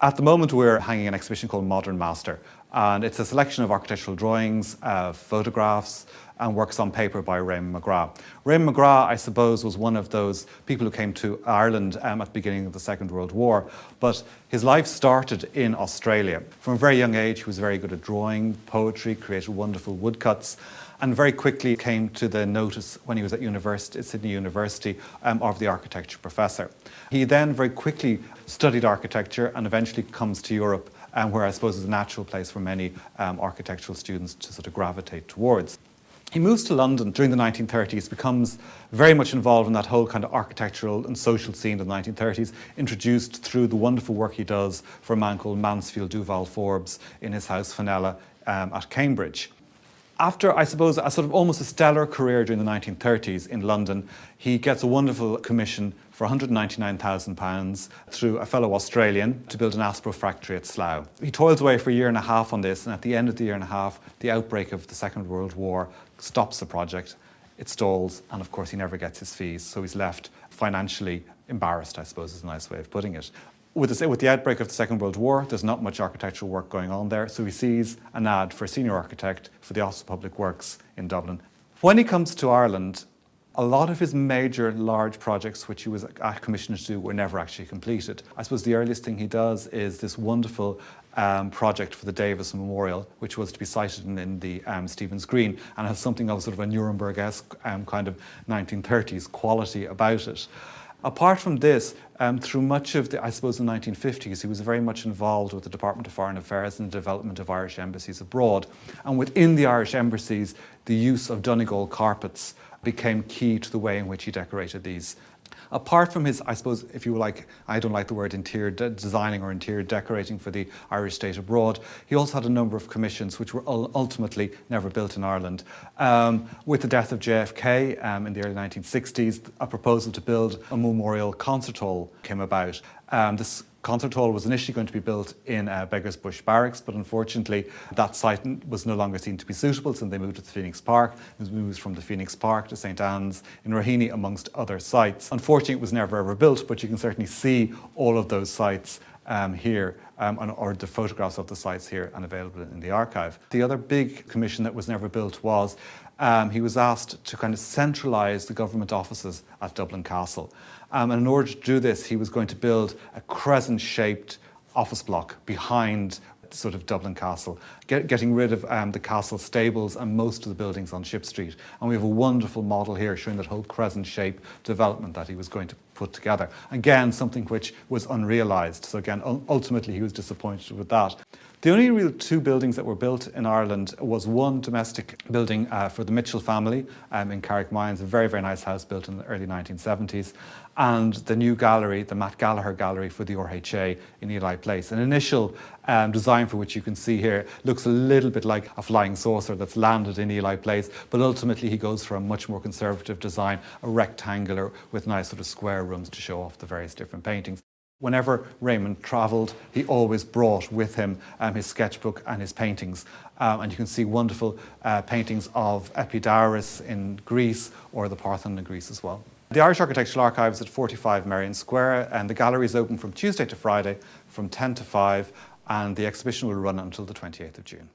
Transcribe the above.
At the moment, we're hanging an exhibition called Modern Master, and it's a selection of architectural drawings, photographs, and works on paper by Raymond McGrath. Raymond McGrath, I suppose, was one of those people who came to Ireland at the beginning of the Second World War, but his life started in Australia. From a very young age, he was very good at drawing, poetry, created wonderful woodcuts, and very quickly came to the notice when he was at Sydney University of the architecture professor. He then very quickly studied architecture and eventually comes to Europe, where I suppose is a natural place for many architectural students to sort of gravitate towards. He moves to London during the 1930s, becomes very much involved in that whole kind of architectural and social scene of the 1930s, introduced through the wonderful work he does for a man called Mansfield Duval Forbes in his house Fenella at Cambridge. After, I suppose, a sort of almost a stellar career during the 1930s in London, he gets a wonderful commission for £199,000 through a fellow Australian to build an Aspro factory at Slough. He toils away for a year and a half on this, and at the end of the year and a half, the outbreak of the Second World War stops the project. It stalls, and of course he never gets his fees, so he's left financially embarrassed, I suppose is a nice way of putting it. With the outbreak of the Second World War, there's not much architectural work going on there, so he sees an ad for a senior architect for the Office of Public Works in Dublin. When he comes to Ireland, a lot of his major large projects which he was commissioned to do were never actually completed. I suppose the earliest thing he does is this wonderful project for the Davis Memorial, which was to be sited in the Stephen's Green, and has something of sort of a Nuremberg-esque kind of 1930s quality about it. Apart from this, through much of the 1950s, he was very much involved with the Department of Foreign Affairs and the development of Irish embassies abroad. And within the Irish embassies, the use of Donegal carpets became key to the way in which he decorated these. Apart from his, I suppose, if you like, I don't like the word interior designing or interior decorating for the Irish state abroad, he also had a number of commissions which were ultimately never built in Ireland. With the death of JFK in the early 1960s, a proposal to build a memorial concert hall came about. This concert hall was initially going to be built in Beggars Bush Barracks, but unfortunately that site was no longer seen to be suitable, so they moved to the Phoenix Park. It was moved from the Phoenix Park to St Anne's in Raheny, amongst other sites. Unfortunately, it was never ever built, but you can certainly see all of those sites here, or the photographs of the sites here and available in the archive. The other big commission that was never built was he was asked to kind of centralise the government offices at Dublin Castle. And in order to do this, he was going to build a crescent-shaped office block behind sort of Dublin Castle, getting rid of the castle stables and most of the buildings on Ship Street. And we have a wonderful model here showing that whole crescent-shaped development that he was going to put together. Again, something which was unrealised. So again, ultimately he was disappointed with that. The only real two buildings that were built in Ireland was one domestic building for the Mitchell family in Carrickmines, a very, very nice house built in the early 1970s, and the new gallery, the Matt Gallagher Gallery for the RHA in Ely Place. An initial design for which you can see here looks a little bit like a flying saucer that's landed in Ely Place, but ultimately he goes for a much more conservative design, a rectangular with nice sort of square rooms to show off the various different paintings. Whenever Raymond travelled, he always brought with him his sketchbook and his paintings. And you can see wonderful paintings of Epidaurus in Greece or the Parthenon in Greece as well. The Irish Architectural Archive is at 45 Merrion Square, and the gallery is open from Tuesday to Friday from 10 to 5, and the exhibition will run until the 28th of June.